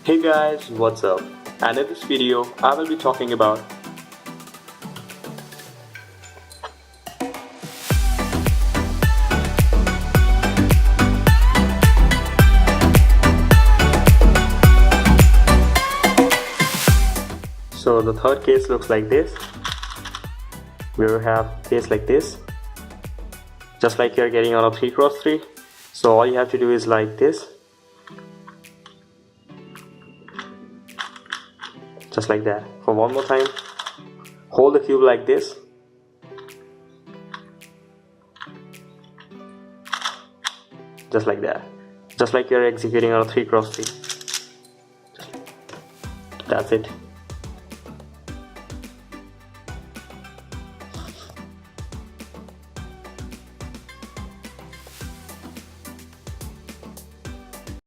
Hey guys, what's up? And in this video, I will be talking about So the third case looks like this. We will have case like this, just like you're getting on a 3x3. So all you have to do is like this, just like that. For one more time, hold the cube like this, just like that, just like you're executing on a 3x3. That's it.